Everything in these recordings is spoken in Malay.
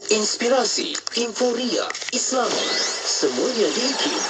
Inspirasi, Inforia, Islami, semuanya di YouTube.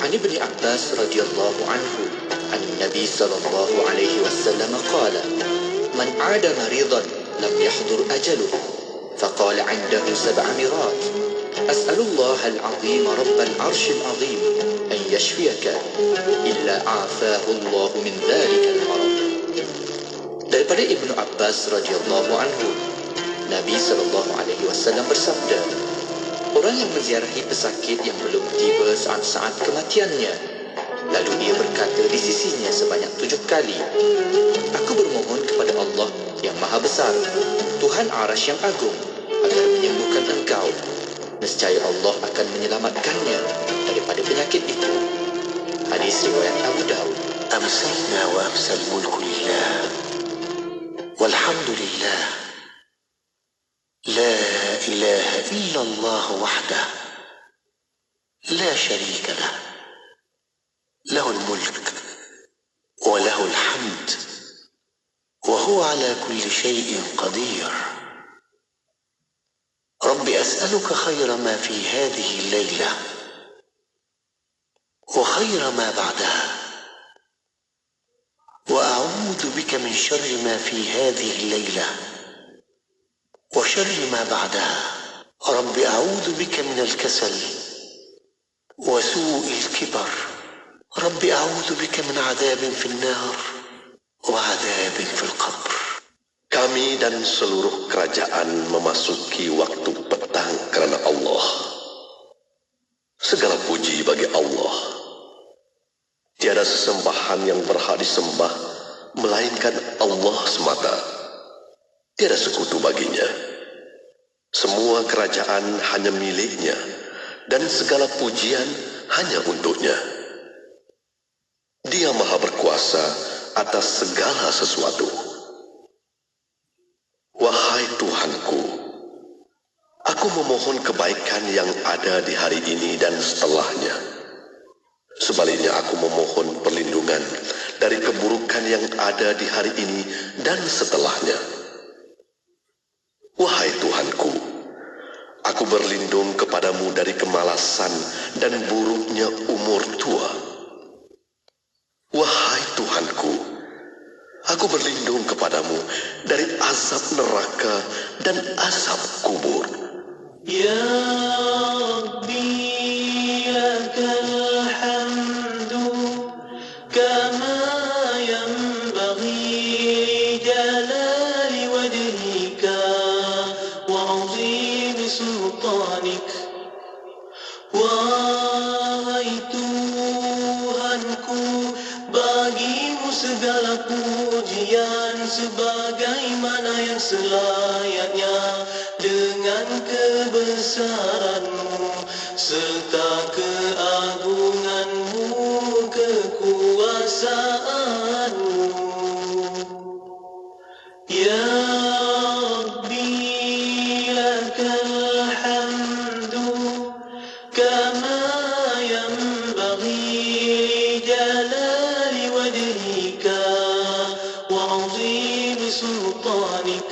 عن ابن عباس رضي الله عنه عن النبي صلى الله عليه وسلم قال: من عاد مريضا لم يحضر أجله فقال عنده 7 مرات: أسأل الله العظيم رب العرش العظيم أن يشفيك إلا عافاه الله من ذلك المرض. Daripada Ibnu Abbas radhiyallahu anhu, Nabi SAW bersabda, orang yang menziarahi pesakit yang belum tiba saat-saat kematiannya, lalu ia berkata di sisinya sebanyak 7 kali, aku bermohon kepada Allah yang Maha Besar, Tuhan Arasy yang Agung, agar menyembuhkan engkau. Nescaya Allah akan menyelamatkannya daripada penyakit itu. Hadis riwayat Abu Daud. أمسينا وأمسى الملك لله والحمد لله لا إله إلا الله وحده لا شريك له له الملك وله الحمد وهو على كل شيء قدير. رب أسألك خير ما في هذه الليلة وخير ما بعدها، وأعوذ بك من شر ما في هذه الليلة وشر ما بعدها. رب أعوذ بك من الكسل وسوء الكبر. رب أعوذ بك من عذاب في النار وعذاب في القبر. Kami dan seluruh kerajaan memasuki waktu petang kerana Allah. Segala puji bagi Allah. Tiada sesembahan yang berhak disembah melainkan Allah semata. Tiada sekutu baginya. Semua kerajaan hanya miliknya dan segala pujian hanya untuknya. Dia Maha berkuasa atas segala sesuatu. Wahai Tuhanku, aku memohon kebaikan yang ada di hari ini dan setelahnya. Sebaliknya aku memohon perlindungan dari keburukan yang ada di hari ini dan setelahnya. Wahai Tuhanku, aku berlindung kepadamu dari kemalasan dan buruknya umur tua. Wahai Tuhanku, aku berlindung kepadamu dari azab neraka dan azab kubur. Ya Rabbi lakal hamdu kama yanbaghi jalali wajhika wa 'azimi sultanik. Wahai Tuhanku, bagimu segala pujian sebagaimana yang selayaknya dengan kebesaranmu serta keagunganmu, kekuasaanmu. Ya Rabbi lakal hamdu kama yanbaghi jalali wajhika wa 'azimi sultanik.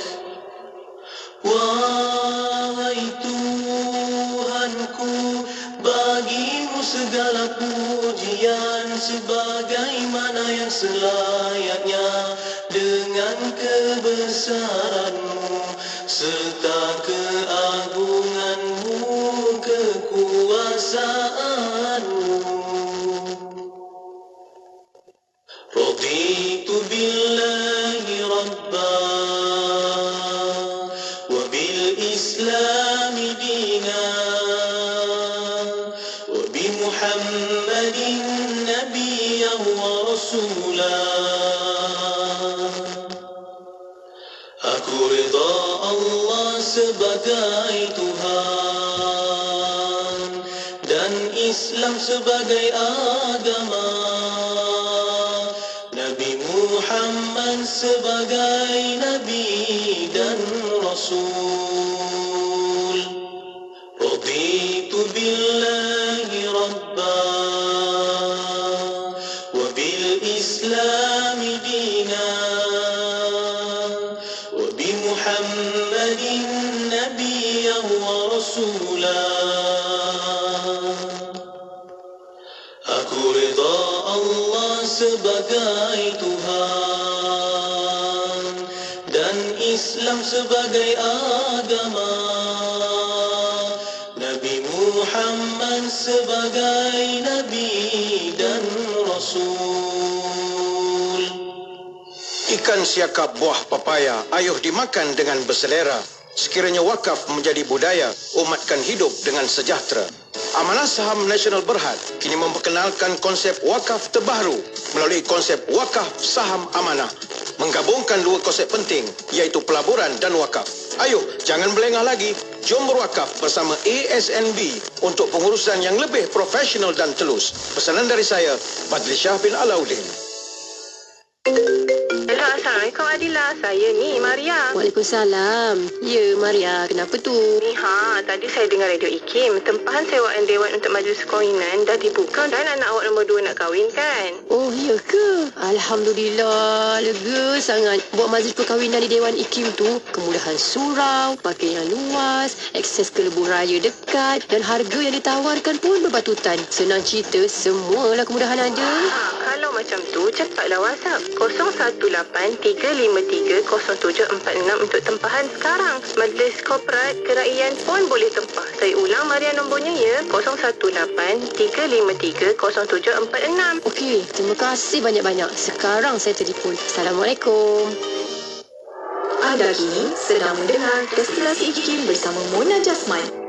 Wahai Tuhanku, bagimu segala pujian sebagaimana yang selayaknya dengan kebesaranmu serta keagunganmu, kekuasaanmu. Raditu billahi rabba wa bil islami dina wa bi Muhammadin nabiyyan wa rasula. Aku rida Allah sebagai Tuhan dan Islam sebagai agama, Nabi Muhammad sebagai Nabi dan Rasul. Raditu billahi rabba wa bil islami dina wa bi Muhammadin nabiyyan wa rasula. Aku rida Allah sebagai Tuhan dan Islam sebagai agama, Nabi Muhammad sebagai Nabi dan Rasul. Ikan siakap buah papaya ayuh dimakan dengan berselera. Sekiranya wakaf menjadi budaya, umatkan hidup dengan sejahtera. Amanah Saham Nasional Berhad kini memperkenalkan konsep wakaf terbaru melalui konsep wakaf saham amanah. Menggabungkan dua konsep penting iaitu pelaburan dan wakaf. Ayuh, jangan melengah lagi. Jom berwakaf bersama ASNB untuk pengurusan yang lebih profesional dan telus. Pesanan dari saya, Badli Shah bin Alauddin. Hello, Assalamualaikum Adila. Saya ni Maria. Waalaikumsalam. Ya, Maria. Kenapa tu? Ni tadi saya dengar radio IKIM. Tempahan sewaan dewan untuk majlis kahwinan dah dibuka dan anak awak nombor 2 nak kahwin kan? Oh, ya ke? Alhamdulillah. Lega sangat. Buat majlis perkahwinan di Dewan IKIM tu, kemudahan surau, pakaian luas, akses ke lebuh raya dekat dan harga yang ditawarkan pun berbatutan. Senang cerita, semualah kemudahan ada. Kalau macam tu, cepatlah WhatsApp 0118-353-0746 untuk tempahan sekarang. Majlis korporat keraian pun boleh tempah. Saya ulang Maria nombornya ya, 0118-353-0746. Okey, terima kasih banyak-banyak. Sekarang saya telefon. Assalamualaikum. Anda kini sedang mendengar Destinasi IKIM bersama Mona Jasman.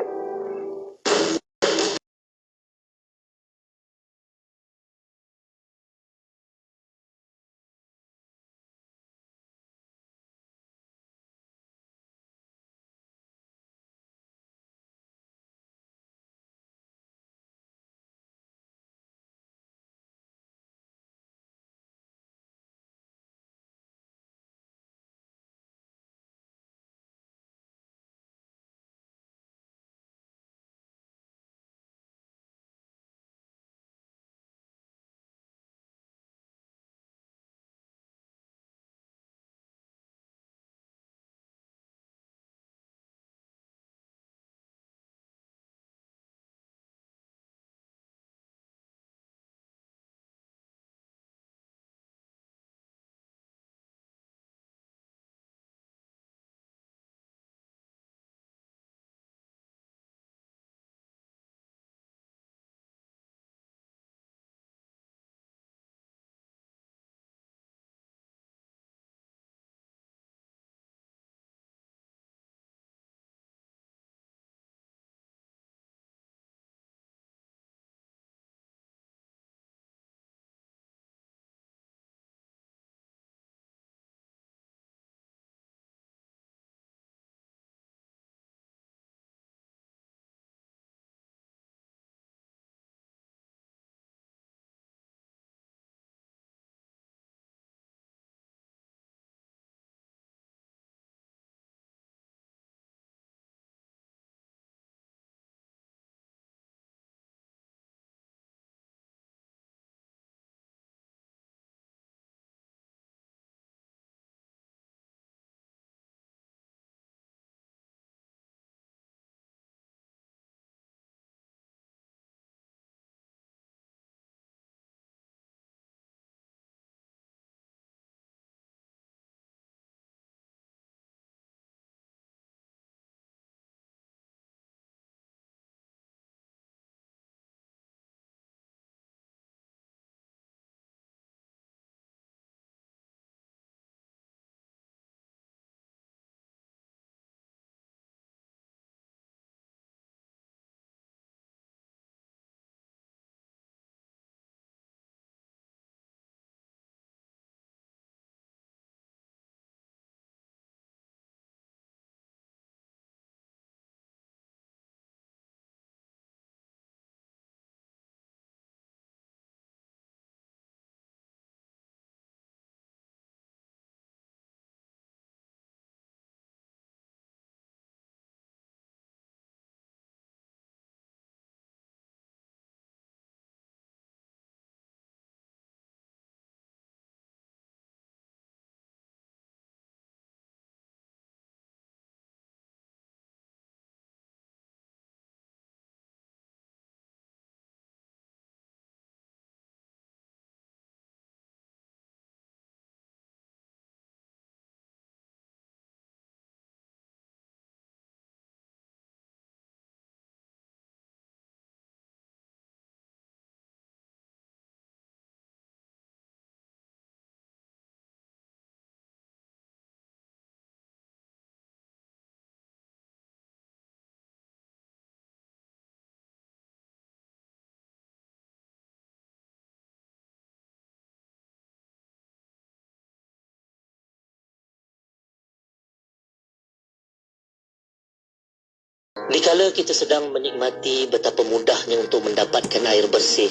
Dikala kita sedang menikmati betapa mudahnya untuk mendapatkan air bersih,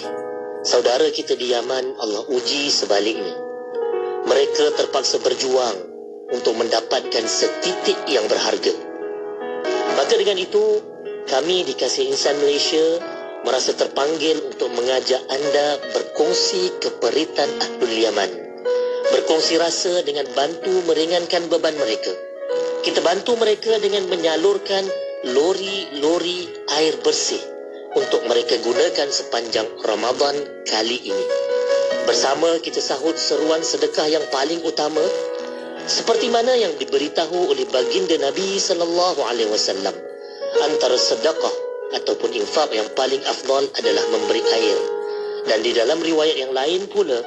saudara kita di Yaman Allah uji sebaliknya. Mereka terpaksa berjuang untuk mendapatkan setitik yang berharga. Maka dengan itu, kami di Kasih Insan Malaysia merasa terpanggil untuk mengajak anda berkongsi keperitan Ahlul Yaman. Berkongsi rasa dengan bantu meringankan beban mereka. Kita bantu mereka dengan menyalurkan lori-lori air bersih untuk mereka gunakan sepanjang Ramadan kali ini. Bersama kita sahut seruan sedekah yang paling utama seperti mana yang diberitahu oleh baginda Nabi sallallahu alaihi wasallam. Antara sedekah ataupun infak yang paling afdal adalah memberi air. Dan di dalam riwayat yang lain pula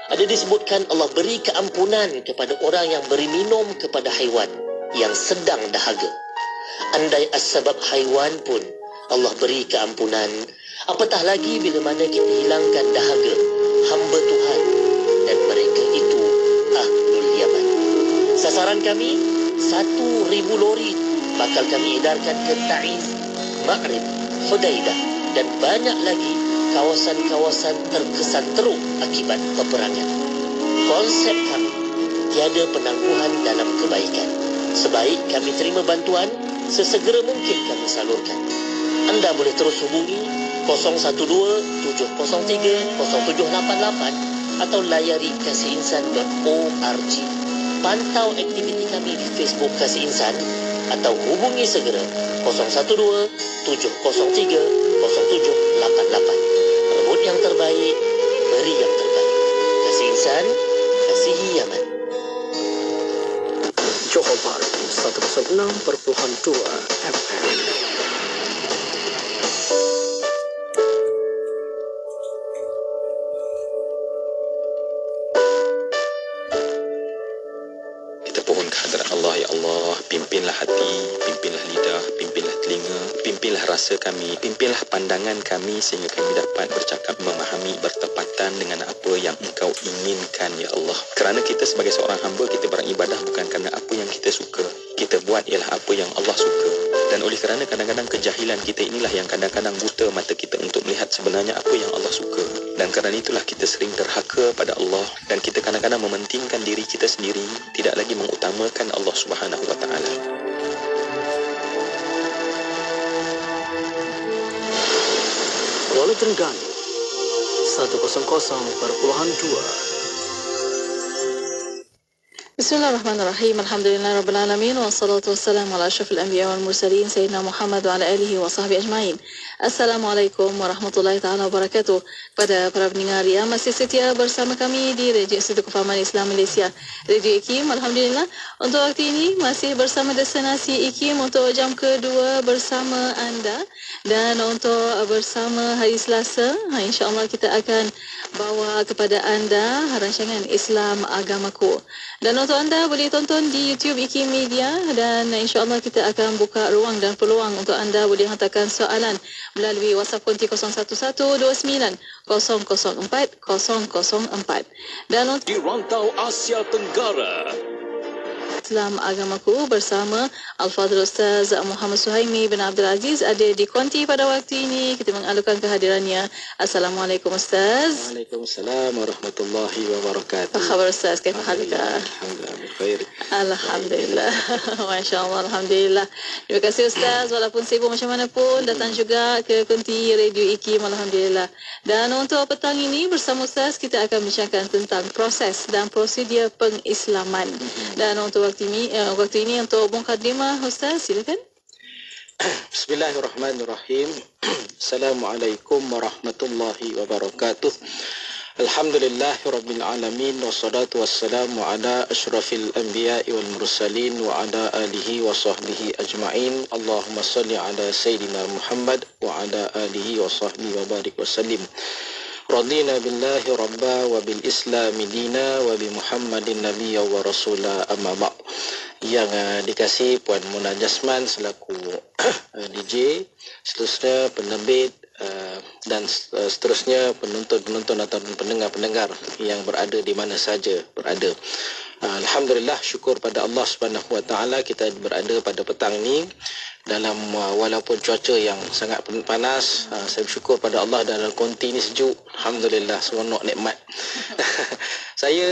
ada disebutkan Allah beri keampunan kepada orang yang beri minum kepada haiwan yang sedang dahaga. Andai as-sabab haiwan pun Allah beri keampunan, apatah lagi bila mana kita hilangkan dahaga hamba Tuhan, dan mereka itu Ahlul Yaman. Sasaran kami 1,000 lori bakal kami edarkan ke Taiz, Ma'rib, Hudaidah dan banyak lagi kawasan-kawasan terkesan teruk akibat peperangan. Konsep kami tiada penangguhan dalam kebaikan. Sebaik kami terima bantuan, sesegera mungkin kami salurkan. Anda boleh terus hubungi 012-703-0788 atau layari kasihinsan.org. Pantau aktiviti kami di Facebook Kasih Insan atau hubungi segera 012-703-0788. Rebut yang terbaik, beri yang terbaik. Kasih Insan, kasihi Yaman. Johor Bahru 106.2 FM. Kita pohon kehadrat Allah, ya Allah, pimpinlah hati, pimpinlah lidah, pimpinlah telinga, pimpinlah rasa kami, pimpinlah pandangan kami sehingga kami dapat bercakap, memahami, bertepatan dengan apa yang Engkau inginkan, ya Allah. Kerana kita sebagai seorang hamba, kita beribadah bukan kerana apa yang kita suka. Kita buat ialah apa yang Allah suka. Dan oleh kerana kadang-kadang kejahilan kita inilah yang kadang-kadang buta mata kita untuk melihat sebenarnya apa yang Allah suka. Dan kerana itulah kita sering terhaka pada Allah dan kita kadang-kadang mementingkan diri kita sendiri, tidak lagi mengutamakan Allah Subhanahu wa taala. Kuala Terengganu 100.2. Bismillahirrahmanirrahim. Alhamdulillahirabbil alamin wassalatu wassalamu ala asyrafil anbiya wal mursalin sayyidina Muhammad wa ala alihi wa sahbihi ajmain. Assalamualaikum warahmatullahi taala wabarakatuh. Pada para pendengar yang masih setia bersama kami di Radio Institut Kefahaman Islam Malaysia, Radio IKIM, alhamdulillah untuk waktu ini masih bersama destinasi IKIM untuk jam kedua bersama anda. Dan untuk bersama hari Selasa, insya-Allah kita akan bawa kepada anda rancangan Islam Agamaku. Dan untuk anda boleh tonton di YouTube IKIM Media dan insya-Allah kita akan buka ruang dan peluang untuk anda boleh hantarkan soalan melalui WhatsApp konti 0112900404. Dan untuk di rantau Asia Tenggara, Islam Agamaku bersama Al-Fadhil Ustaz Muhammad Suhaimi bin Abdul Aziz ada di konti pada waktu ini. Kita mengalukan kehadirannya. Assalamualaikum Ustaz. Waalaikumsalam warahmatullahi wabarakatuh. Apa khabar Ustaz? Kaifa halika? Alhamdulillah berkhair. Alhamdulillah. Masya-Allah, alhamdulillah. Terima kasih Ustaz, walaupun sibuk macam mana pun datang juga ke konti Radio IKIM, alhamdulillah. Dan untuk petang ini bersama Ustaz kita akan bincangkan tentang proses dan prosedur pengislaman. Dan untuk waktu ini untuk mukadimah Ustaz, silakan. Bismillahirrahmanirrahim. Assalamualaikum warahmatullahi wabarakatuh. Alhamdulillahirabbil alamin wassalatu wassalamu ala asyrafil anbiya'i wal mursalin wa ala alihi wa sahbihi ajma'in. Allahumma salli ala sayyidina Muhammad wa ala alihi wa sahbihi wa barik wa sallim. Radina billahi rabba wa bil islami dina wa bi Muhammadin nabiyya wa rasula, amma ba'd. Yang dikasihi Puan Mona Jasman selaku DJ, seterusnya penerbit dan seterusnya penonton-penonton atau pendengar-pendengar yang berada di mana saja berada. Alhamdulillah, syukur pada Allah Subhanahu Wa Taala kita berada pada petang ini dalam walaupun cuaca yang sangat panas, saya bersyukur pada Allah dalam konti ini sejuk. Alhamdulillah, seronok nikmat. Saya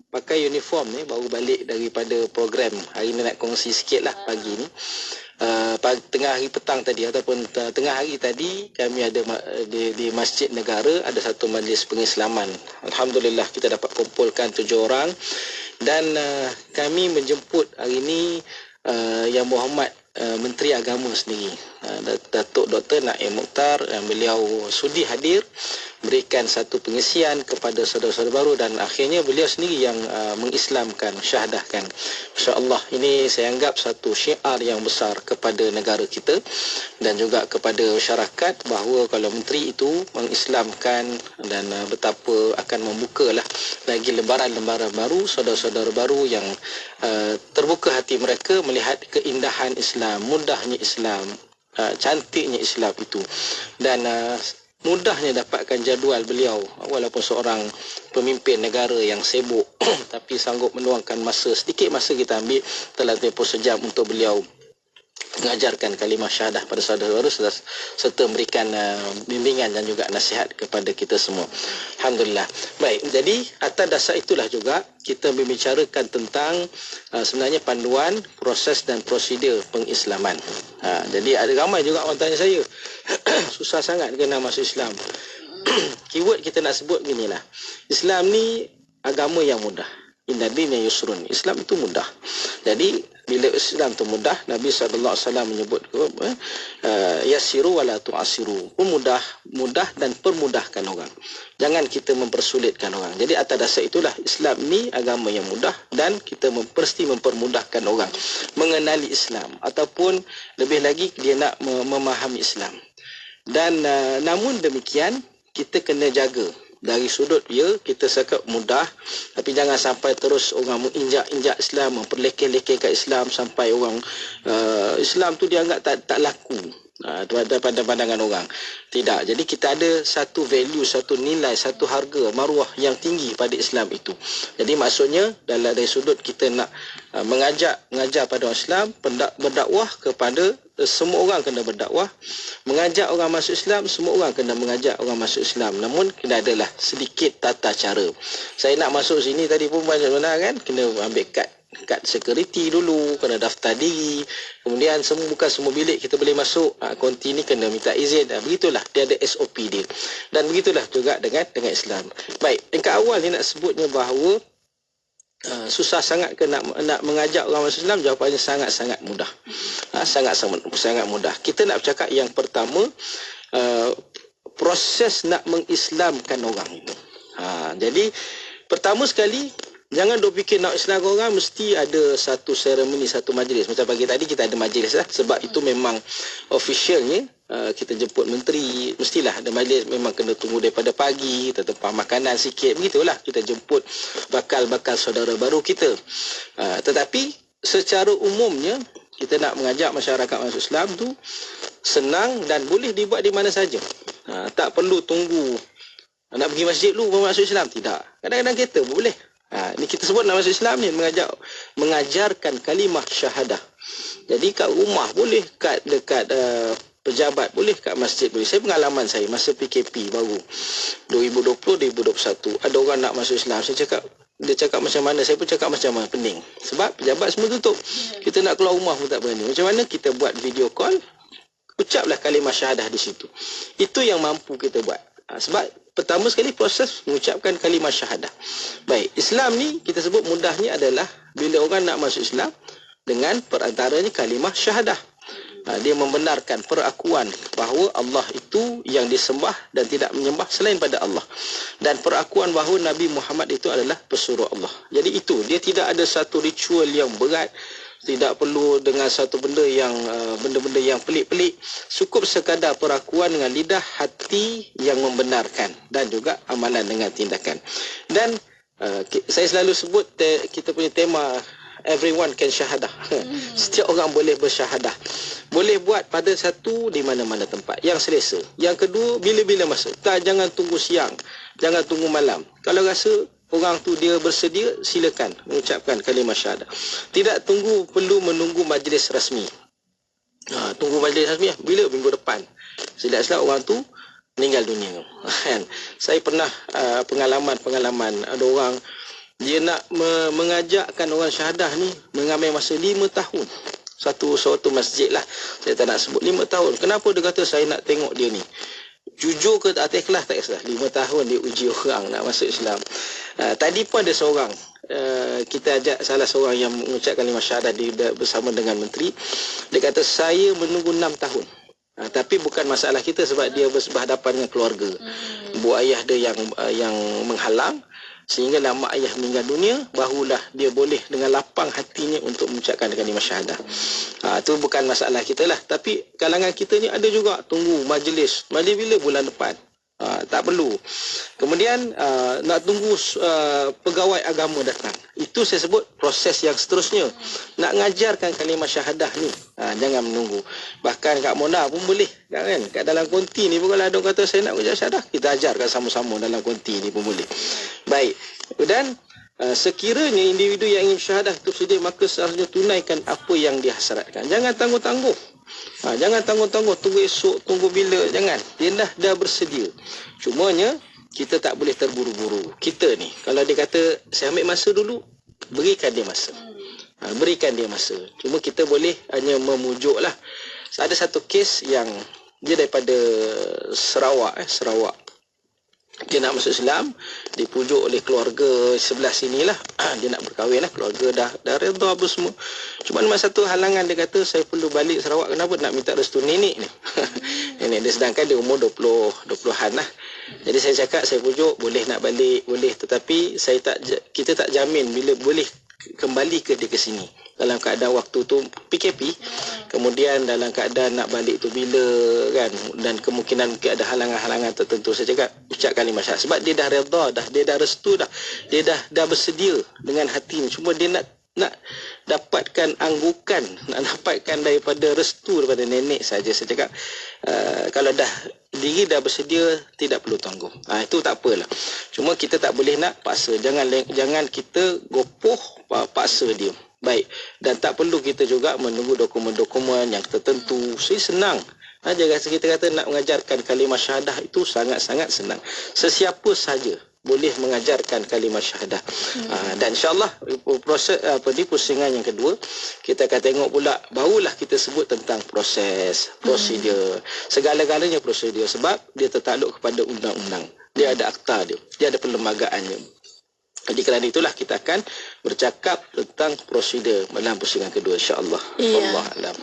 pakai uniform ni baru balik daripada program. Hari ni nak kongsi sikit lah pagi ni. Tengah hari petang tadi ataupun tengah hari tadi kami ada di Masjid Negara ada satu majlis pengislaman. Alhamdulillah kita dapat kumpulkan 7 orang dan kami menjemput hari ini Yang Berhormat Menteri Agama sendiri, Datuk Dr. Naim Mukhtar, yang beliau sudi hadir berikan satu pengisian kepada saudara-saudara baru dan akhirnya beliau sendiri yang mengislamkan, syahadahkan. Insya-Allah ini saya anggap satu syiar yang besar kepada negara kita dan juga kepada masyarakat bahawa kalau menteri itu mengislamkan dan betapa akan membukalah lagi lembaran-lembaran baru, saudara-saudara baru yang terbuka hati mereka melihat keindahan Islam, mudahnya Islam, cantiknya Islam itu dan mudahnya dapatkan jadual beliau walaupun seorang pemimpin negara yang sibuk tapi sanggup meluangkan masa, sedikit masa kita ambil telah tempoh sejam untuk beliau mengajarkan kalimah syahadah pada saudara-saudara serta memberikan bimbingan dan juga nasihat kepada kita semua. Alhamdulillah. Baik, jadi atas dasar itulah juga kita membicarakan tentang sebenarnya panduan, proses dan prosedur pengislaman. Jadi ada ramai juga orang tanya saya, susah sangat kena masuk Islam. Keyword kita nak sebut beginilah. Islam ni agama yang mudah. Inna dina yusrun. Islam itu mudah. Jadi bila Islam itu mudah, Nabi SAW menyebut yassiru wala tu'asiru. Mudah dan permudahkan orang. Jangan kita mempersulitkan orang. Jadi atas dasar itulah Islam ni agama yang mudah dan kita mesti mempermudahkan orang mengenali Islam ataupun lebih lagi dia nak memahami Islam. Dan namun demikian kita kena jaga dari sudut kita cakap mudah tapi jangan sampai terus orang menginjak-injak Islam, memperlekeh-lekehkan Islam sampai orang Islam tu dianggap tak laku pada pandangan orang. Tidak. Jadi kita ada satu value, satu nilai, satu harga maruah yang tinggi pada Islam itu. Jadi maksudnya dari sudut kita nak mengajar pada orang Islam, berdakwah kepada semua orang kena berdakwah, mengajak orang masuk Islam, semua orang kena mengajak orang masuk Islam. Namun kena adalah sedikit tata cara. Saya nak masuk sini tadi pun banyak benar kan, kena ambil kad security dulu, kena daftar diri, kemudian bukan semua bilik kita boleh masuk, konti ni kena minta izin. Begitulah, dia ada SOP dia. Dan begitulah juga dengan Islam. Baik, tingkat awal ni nak sebutnya bahawa susah sangat ke nak mengajak orang masuk Islam? Jawapannya sangat-sangat mudah. Sangat mudah. Kita nak bercakap yang pertama, proses nak mengislamkan orang itu. Jadi pertama sekali, jangan duk fikir nak Islam orang mesti ada satu seremoni, satu majlis. Macam pagi tadi kita ada majlis lah. Sebab itu memang officialnya kita jemput menteri, mestilah ada majlis, memang kena tunggu daripada pagi, kita tempah makanan sikit, begitulah kita jemput bakal-bakal saudara baru kita. Tetapi secara umumnya kita nak mengajak masyarakat masuk Islam tu senang dan boleh dibuat di mana saja. Tak perlu tunggu nak pergi masjid dulu baru masuk Islam, tidak. Kadang-kadang kita boleh. Ini kita sebut nak masuk Islam ni mengajarkan kalimah syahadah. Jadi kat rumah boleh, dekat pejabat boleh, kat masjid boleh. Saya pengalaman saya masa PKP baru 2020-2021 ada orang nak masuk Islam. Dia cakap macam mana, saya pun cakap macam mana, pening. Sebab pejabat semua tutup. Kita nak keluar rumah pun tak berani. Macam mana kita buat video call, ucaplah kalimah syahadah di situ. Itu yang mampu kita buat. Sebab pertama sekali proses mengucapkan kalimah syahadah. Baik, Islam ni kita sebut mudahnya adalah bila orang nak masuk Islam dengan perantaranya kalimah syahadah. Dia membenarkan perakuan bahawa Allah itu yang disembah dan tidak menyembah selain pada Allah. Dan perakuan bahawa Nabi Muhammad itu adalah pesuruh Allah. Jadi itu, dia tidak ada satu ritual yang berat, tidak perlu dengan satu benda yang pelik-pelik. Cukup sekadar perakuan dengan lidah, hati yang membenarkan dan juga amalan dengan tindakan. Dan saya selalu sebut kita punya tema everyone can syahadah. Setiap orang boleh bersyahadah. Boleh buat pada satu di mana-mana tempat yang selesa. Yang kedua, bila-bila masa. Jangan tunggu siang, jangan tunggu malam. Kalau rasa orang tu dia bersedia, silakan mengucapkan kalimah syahadah. Tidak perlu menunggu majlis rasmi. Tunggu majlis rasmi bila? Minggu depan. Silap-silap orang tu meninggal dunia. Kan? Saya pernah pengalaman ada orang dia nak mengajakkan orang syahadah ni mengambil masa 5 tahun. Suatu masjid lah. Saya tak nak sebut 5 tahun. Kenapa dia kata saya nak tengok dia ni? Jujur ke tak ikhlas? Tak ikhlas. 5 tahun dia uji orang nak masuk Islam. Tadi pun ada seorang, kita ajak salah seorang yang mengucapkan kalimah syahadah bersama dengan menteri. Dia kata saya menunggu 6 tahun. Tapi bukan masalah kita sebab dia berhadapan dengan keluarga. Bu ayah dia yang menghalang. Sehingga mak ayah meninggal dunia, barulah dia boleh dengan lapang hatinya untuk mengucapkan kalimah syahadah. Itu bukan masalah kita lah. Tapi kalangan kita ni ada juga tunggu majlis. Majlis bila? Bulan depan. Tak perlu. Kemudian nak tunggu pegawai agama datang. Itu saya sebut proses yang seterusnya. Nak ngajarkan kalimah syahadah ni, jangan menunggu. Bahkan kat Mona pun boleh, kan? Kat dalam konti ni pun kalau ada orang kata saya nak ucap syahadah, kita ajarkan sama-sama dalam konti ni pun boleh. Baik. Dan sekiranya individu yang ingin syahadah itu sedia, maka seharusnya tunaikan apa yang dihasratkan. Jangan tangguh-tangguh. Jangan tangguh-tangguh, tunggu esok, tunggu bila. Jangan. Dia dah bersedia. Cumanya kita tak boleh terburu-buru. Kita ni, kalau dia kata saya ambil masa dulu, berikan dia masa. Berikan dia masa. Cuma kita boleh hanya memujuk lah. Ada satu kes yang dia daripada Sarawak. Dia nak masuk Islam, dipujuk oleh keluarga sebelah sinilah. Dia nak berkahwin lah, keluarga dah redha apa semua. Cuma ada satu halangan, dia kata saya perlu balik Sarawak. Kenapa? Nak minta restu nenek ni. Nenek dia, sedangkan dia umur 20-an lah. Jadi saya cakap, saya pujuk, boleh nak balik, boleh. Tetapi kita tak jamin bila boleh kembali ke dia ke sini. Dalam keadaan waktu tu PKP, kemudian dalam keadaan nak balik tu bila, kan, dan kemungkinan mungkin ada halangan-halangan tertentu. Saya cakap ucap kalimah syahadah sebab dia dah redha dah, dia dah restu dah, dia dah bersedia dengan hatinya. Cuma dia nak dapatkan anggukan, nak dapatkan daripada restu daripada nenek saja. Saya cakap kalau diri dah bersedia, tidak perlu tangguh. Itu tak apalah. Cuma kita tak boleh nak paksa. Jangan kita gopoh paksa dia. Baik, dan tak perlu kita juga menunggu dokumen-dokumen yang tertentu. Senang. Kita kata nak mengajarkan kalimah syahadah itu sangat-sangat senang. Sesiapa saja boleh mengajarkan kalimah syahadah. Dan insyaAllah proses pusingan yang kedua, kita akan tengok pula, barulah kita sebut tentang prosedur. Segala-galanya prosedur sebab dia tertakluk kepada undang-undang. Dia ada akta dia ada perlembagaannya. Jadi kerana itulah kita akan bercakap tentang prosedur dalam pusingan kedua, insya-Allah. Allah alam.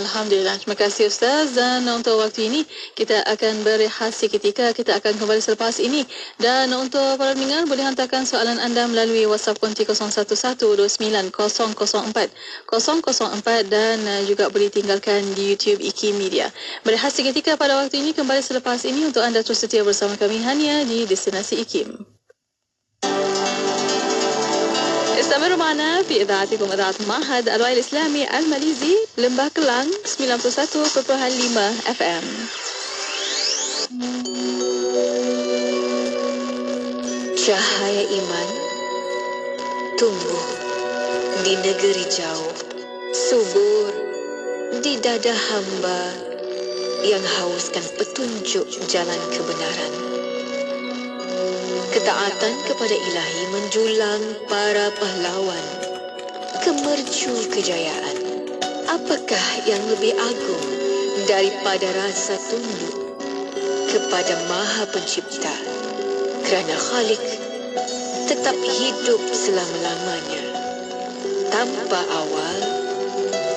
Alhamdulillah. Terima kasih Ustaz. Dan untuk waktu ini kita akan berehat seketika. Kita akan kembali selepas ini. Dan untuk para pendengar, boleh hantarkan soalan anda melalui WhatsApp konti 01129004 dan juga boleh tinggalkan di YouTube IKIM Media. Berehat seketika pada waktu ini, kembali selepas ini untuk anda terus setia bersama kami hanya di Destinasi IKIM. استمروا معنا في إذاعتكم إذاعة معهد الوعي الإسلامي الماليزي Lembah Kelang 91.5 FM. Cahaya iman tumbuh di negeri jauh, subur di dada hamba yang hauskan petunjuk jalan kebenaran. Ketaatan kepada Ilahi menjulang para pahlawan ke mercu kejayaan. Apakah yang lebih agung daripada rasa tunduk kepada Maha Pencipta? Kerana Khalik tetap hidup selama-lamanya, tanpa awal,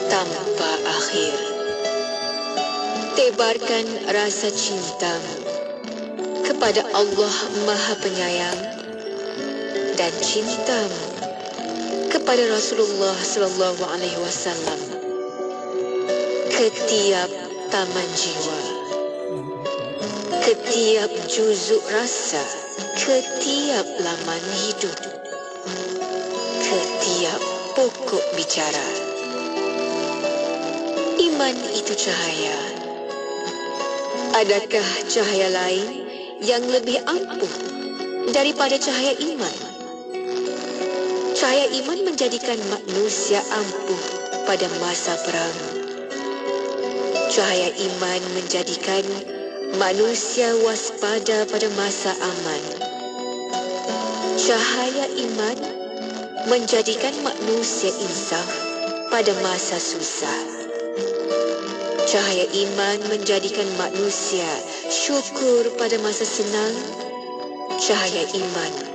tanpa akhir. Tebarkan rasa cintamu kepada Allah Maha Penyayang dan cintamu kepada Rasulullah sallallahu alaihi wasallam ke tiap taman jiwa, ke tiap juzuk rasa, ke tiap laman hidup, ke tiap pokok bicara. Iman itu cahaya. Adakah cahaya lain yang lebih ampuh daripada cahaya iman? Cahaya iman menjadikan manusia ampuh pada masa perang. Cahaya iman menjadikan manusia waspada pada masa aman. Cahaya iman menjadikan manusia insaf pada masa susah. Cahaya iman menjadikan manusia syukur pada masa senang. Cahaya iman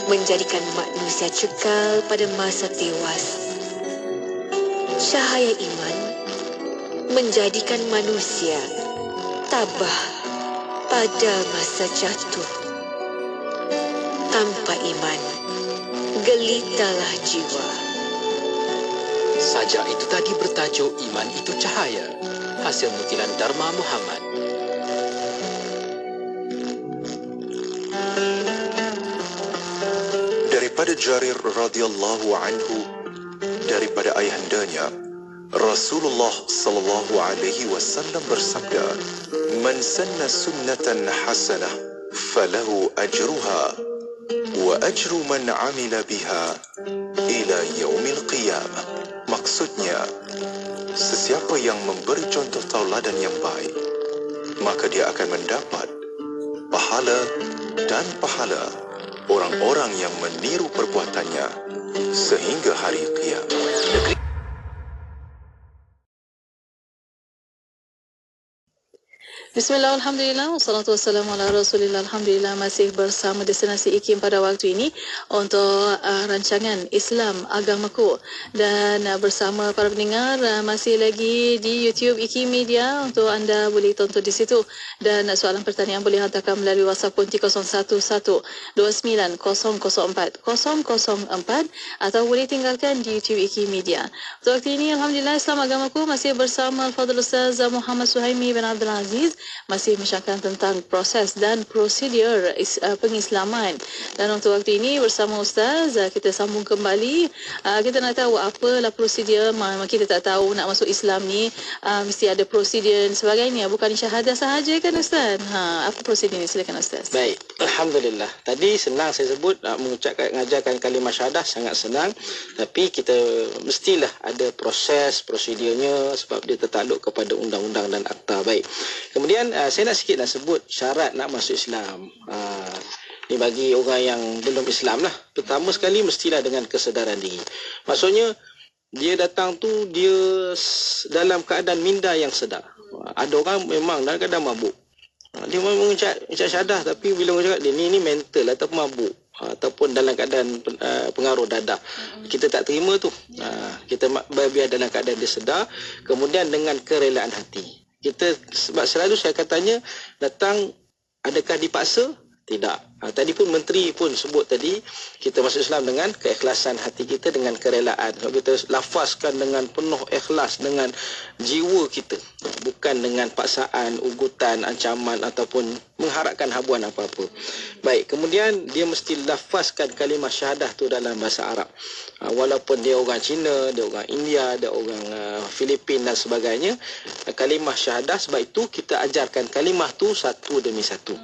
menjadikan manusia kekal pada masa tewas. Cahaya iman menjadikan manusia tabah pada masa jatuh. Tanpa iman, gelitalah jiwa. Sajak itu tadi bertajuk Iman Itu Cahaya, hasil nutilan Dharma Muhammad. Daripada Jarir radhiyallahu anhu, daripada ayahandanya, Rasulullah sallallahu alaihi wasallam bersabda, "Man sanna sunnatan hasanah falahu ajruha wa ajru man amila biha ila yaumil qiyamah." Maksudnya, sesiapa yang memberi contoh tauladan yang baik, maka dia akan mendapat pahala dan pahala orang-orang yang meniru perbuatannya sehingga hari kiamat. Bismillah, alhamdulillah, wassalatu wassalamu ala rasulillah. Alhamdulillah, masih bersama Destinasi IKIM pada waktu ini untuk rancangan Islam Agamaku. Dan bersama para pendengar, masih lagi di YouTube IKIM Media untuk anda boleh tonton di situ. Dan soalan pertanyaan boleh hantarkan melalui WhatsApp punti 01129004 atau boleh tinggalkan di YouTube IKIM Media. Untuk waktu ini, alhamdulillah, Islam Agamaku masih bersama Al-Fadhil Ustaz Muhammad Suhaimi bin Abdul Aziz, masih menceritakan tentang proses dan prosedur pengislaman. Dan untuk waktu ini bersama Ustaz, kita sambung kembali. Kita nak tahu apalah prosedur. Kita tak tahu nak masuk Islam ni mesti ada prosedur dan sebagainya. Bukan syahadah sahaja kan Ustaz? Apa prosedur ni? Silakan Ustaz. Baik, alhamdulillah. Tadi senang saya sebut mengajarkan kalimah syahadah sangat senang, tapi kita mestilah ada proses prosedurnya sebab dia tertakluk kepada undang-undang dan akta. Baik. Kemudian saya nak sebut syarat nak masuk Islam. Ni bagi orang yang belum Islam lah. Pertama sekali mestilah dengan kesedaran diri. Maksudnya dia datang tu dia dalam keadaan minda yang sedar. Ada orang memang dalam keadaan mabuk. Dia memang ucap syahadah tapi bila orang cakap dia ni mental ataupun mabuk ataupun dalam keadaan pengaruh dadah, kita tak terima tu. Kita biar dalam keadaan dia sedar, kemudian dengan kerelaan hati. Kita sebab selalu saya katanya datang, adakah dipaksa? Tidak. Tadi pun menteri pun sebut tadi, kita masuk Islam dengan keikhlasan hati kita, dengan kerelaan. Kalau kita lafazkan dengan penuh ikhlas dengan jiwa kita, bukan dengan paksaan, ugutan, ancaman ataupun mengharapkan habuan apa-apa. Baik, kemudian dia mesti lafazkan kalimah syahadah tu dalam bahasa Arab. Walaupun dia orang Cina, dia orang India, dia orang Filipin dan sebagainya, kalimah syahadah, sebab itu kita ajarkan kalimah tu satu demi satu.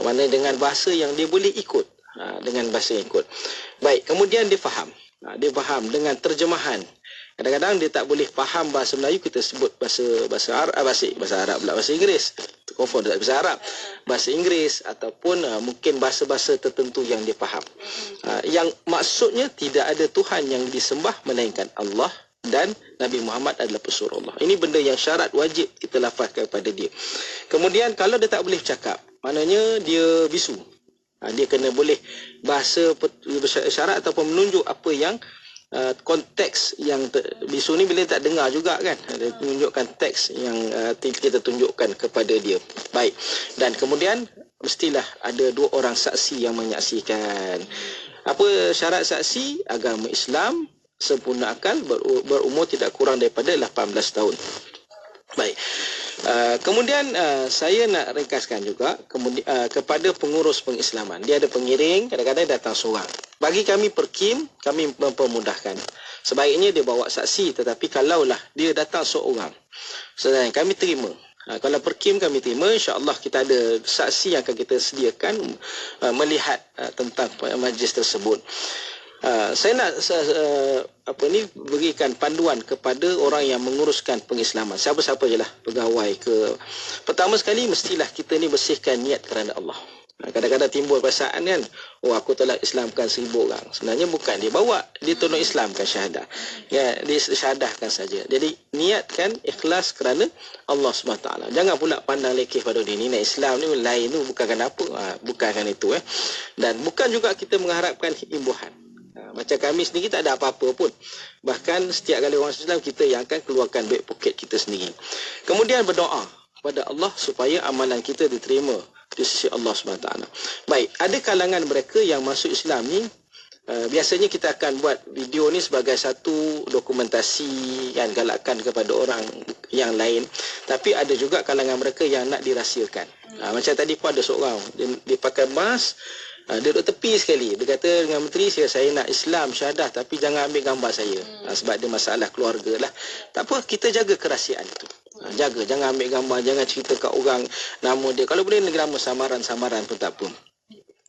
Mana dengan bahasa yang dia boleh ikut, dengan bahasa yang ikut. Baik, kemudian dia faham. Dia faham dengan terjemahan. Kadang-kadang dia tak boleh faham bahasa Melayu, kita sebut bahasa Arab, bahasa Inggeris. Confirm tak bahasa Arab, bahasa Inggeris ataupun mungkin bahasa-bahasa tertentu yang dia faham. Yang maksudnya tidak ada Tuhan yang disembah melainkan Allah dan Nabi Muhammad adalah pesuruh Allah. Ini benda yang syarat wajib kita lafazkan kepada dia. Kemudian kalau dia tak boleh cakap, maknanya dia bisu. Dia kena boleh bahasa syarat ataupun menunjuk apa yang konteks yang bisu ni bila tak dengar juga kan. Dia tunjukkan teks yang kita tunjukkan kepada dia. Baik. Dan kemudian mestilah ada dua orang saksi yang menyaksikan. Apa syarat saksi? Agama Islam, sempurna akal, berumur tidak kurang daripada 18 tahun. Baik. Kemudian saya nak ringkaskan juga kepada pengurus pengislaman. Dia ada pengiring, kadang-kadang datang seorang. Bagi kami perkim, kami mempermudahkan. Sebaiknya dia bawa saksi, tetapi kalaulah dia datang seorang, sebenarnya kami terima. Kalau perkim kami terima, insya-Allah kita ada saksi yang akan kita sediakan melihat tentang majlis tersebut. Saya nak berikan panduan kepada orang yang menguruskan pengislaman. Siapa-siapa je lah, pegawai ke. Pertama sekali, mestilah kita ni bersihkan niat kerana Allah. Kadang-kadang timbul perasaan kan, aku telah Islamkan 1000 orang. Sebenarnya bukan dia bawa, dia tolong Islamkan syahadah. Ya, dia syahadahkan saja. Jadi niatkan ikhlas kerana Allah SWT. Jangan pula pandang lekeh pada dia ni, nak Islam ni lain tu, bukankan apa, bukankan itu. Dan bukan juga kita mengharapkan imbuhan. Macam kami sendiri tak ada apa-apa pun. Bahkan setiap kali orang Islam, kita yang akan keluarkan duit poket kita sendiri. Kemudian berdoa kepada Allah supaya amalan kita diterima di sisi Allah SWT. Baik, ada kalangan mereka yang masuk Islam ni, biasanya kita akan buat video ni sebagai satu dokumentasi yang galakkan kepada orang yang lain. Tapi ada juga kalangan mereka yang nak dirahsiakan. Macam tadi pun ada seorang, dia pakai mask, dia duduk tepi sekali. Dia kata dengan menteri, saya nak Islam syahadah, tapi jangan ambil gambar saya. Sebab dia masalah keluarga lah. Tak apa, kita jaga kerahsiaan itu. Jaga, jangan ambil gambar, jangan cerita kat orang nama dia. Kalau boleh nama samaran pun tak apa.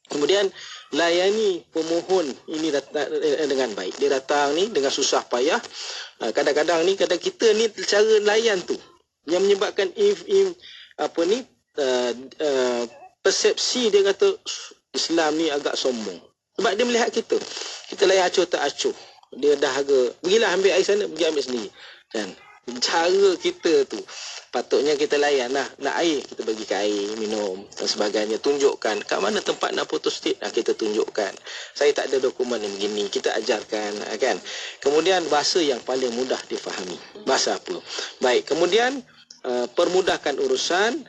Kemudian layani pemohon ini dengan baik. Dia datang ni dengan susah payah. Kadang-kadang ni kadang kita ni cara layan tu yang menyebabkan persepsi dia kata Islam ni agak sombong. Sebab dia melihat kita layan acuh tak acuh. Dia dah harga, pergilah ambil air sana, pergi ambil sendiri. Kan? Cara kita tu patutnya kita layan lah. Nak air, kita bagikan air, minum dan sebagainya. Tunjukkan kat mana tempat nak photo state, kita tunjukkan. Saya tak ada dokumen yang begini, kita ajarkan kan. Kemudian bahasa yang paling mudah difahami. Bahasa apa? Baik, kemudian permudahkan urusan,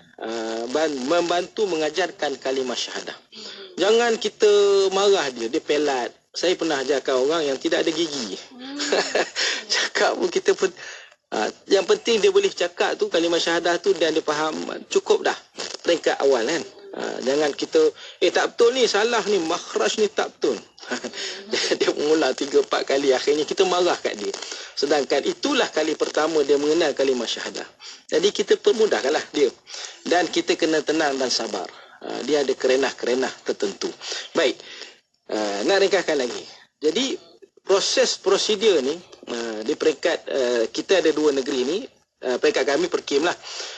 membantu mengajarkan kalimah syahadah. Jangan kita marah dia pelat. Saya pernah ajarkan orang yang tidak ada gigi. Cakap pun kita pun yang penting dia boleh cakap tu kalimah syahadah tu dan dia faham, cukup dah peringkat awal kan. Jangan kita tak betul ni, salah ni, makhraj ni tak betul. Dia mengulang 3-4 kali, akhirnya kita marah kat dia. Sedangkan itulah kali pertama dia mengenal kalimah syahadah. Jadi kita permudahkanlah dia. Dan kita kena tenang dan sabar. Dia ada kerenah-kerenah tertentu. Baik, nak ringkaskan lagi. Jadi prosedur ni di peringkat kita ada 2 negeri ni, peringkat kami Perkim lah.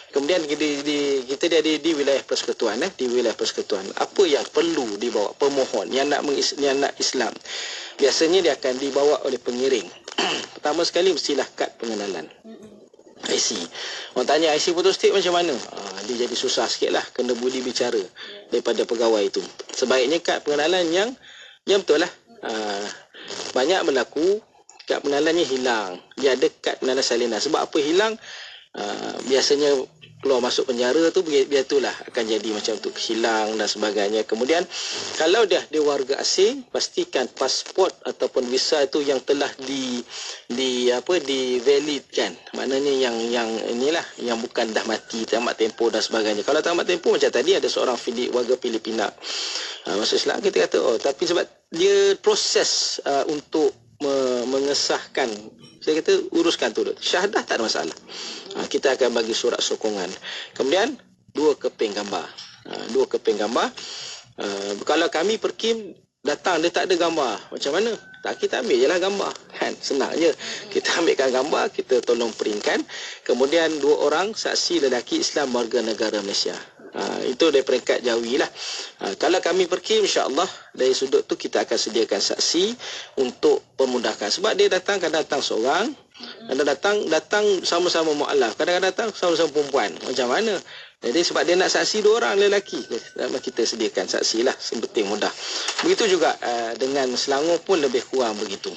Kemudian kita ada di wilayah persekutuan, di wilayah persekutuan. Apa yang perlu dibawa pemohon yang nak Islam? Biasanya dia akan dibawa oleh pengiring. Pertama sekali mestilah kad pengenalan. IC. Orang tanya IC photostat macam mana? Dia jadi susah sikit lah, kena budi bicara daripada pegawai itu. Sebaiknya kad pengenalan yang betul lah. Banyak berlaku kad pengenalannya hilang. Dia ada kad pengenalan salinan. Sebab apa hilang? Biasanya keluar masuk penjara tu biar itulah akan jadi macam tu, hilang dan sebagainya. Kemudian kalau dia warga asing, pastikan pasport ataupun visa itu yang telah di validkan. Maknanya yang inilah yang bukan dah mati, tamat tempoh dan sebagainya. Kalau tamat tempoh macam tadi ada seorang warga Filipina masuk Islam, kita kata tapi sebab dia proses untuk mengesahkan, saya kata uruskan tu. Syahadah tak ada masalah. Kita akan bagi surat sokongan. Kemudian 2 keping gambar. 2 keping gambar. Kalau kami Perkim datang dia tak ada gambar, macam mana? Tak, kita ambil je lah gambar. Kan? Senang je. Kita ambilkan gambar, kita tolong printkan. Kemudian 2 orang saksi lelaki Islam warga negara Malaysia. Itu dari peringkat Jawi lah. Kalau kami Perkim, insya-Allah dari sudut tu kita akan sediakan saksi untuk pemudahkan. Sebab dia datang seorang, kadang datang sama-sama mu'alaf, kadang-kadang datang sama-sama perempuan. Macam mana? Jadi sebab dia nak saksi 2 orang lelaki, kita sediakan saksi lah, penting mudah. Begitu juga dengan Selangor pun lebih kurang begitu.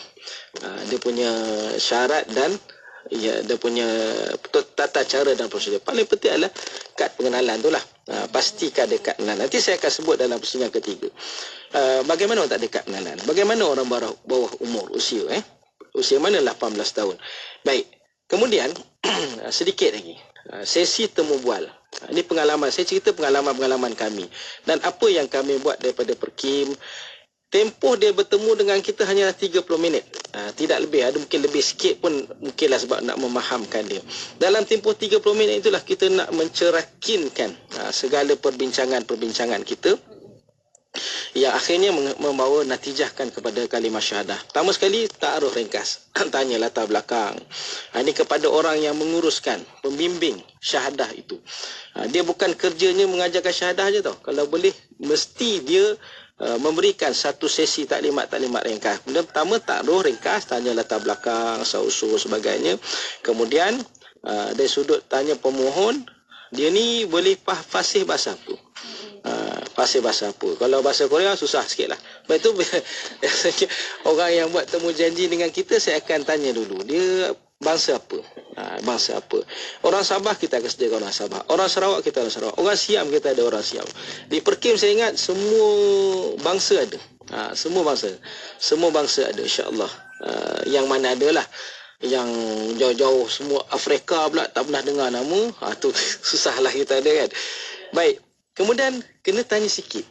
Dia punya syarat dan dia punya tata cara dan prosedur. Paling penting adalah kad pengenalan tu lah. Pastikan ada kad pengenalan. Nanti saya akan sebut dalam pusingan ketiga. Bagaimana orang tak ada kad pengenalan? Bagaimana orang bawah umur usia? Usia mana 18 tahun. Baik. Kemudian sedikit lagi. Sesi temu bual. Ini pengalaman. Saya cerita pengalaman-pengalaman kami. Dan apa yang kami buat daripada Perkim. Tempoh dia bertemu dengan kita hanyalah 30 minit. Tidak lebih. Ada mungkin lebih sikit pun mungkinlah sebab nak memahamkan dia. Dalam tempoh 30 minit itulah kita nak mencerakinkan segala perbincangan-perbincangan kita yang akhirnya membawa natijahkan kepada kalimah syahadah. Pertama sekali, ta'aruf ringkas. Tanya latar belakang. Ini kepada orang yang menguruskan, pembimbing syahadah itu. Dia bukan kerjanya mengajarkan syahadah je tau. Kalau boleh, mesti dia memberikan satu sesi taklimat-taklimat ringkas. Kemudian pertama, ta'aruf ringkas, tanya latar belakang, asal-usul sebagainya. Kemudian, dari sudut tanya pemohon, dia ni boleh fasih bahasa apa? Fasih bahasa apa? Kalau bahasa Korea susah sikit lah. Sebab itu orang yang buat temu janji dengan kita, saya akan tanya dulu, dia bangsa apa? Bangsa apa? Orang Sabah kita akan sediakan orang Sabah. Orang Sarawak kita orang Sarawak. Orang Siam kita ada orang Siam. Di Perkim saya ingat semua bangsa ada. Semua bangsa ada, insya-Allah. Yang mana adalah yang jauh-jauh semua Afrika pula tak pernah dengar nama, tu susahlah kita ada kan. Baik, kemudian kena tanya sikit,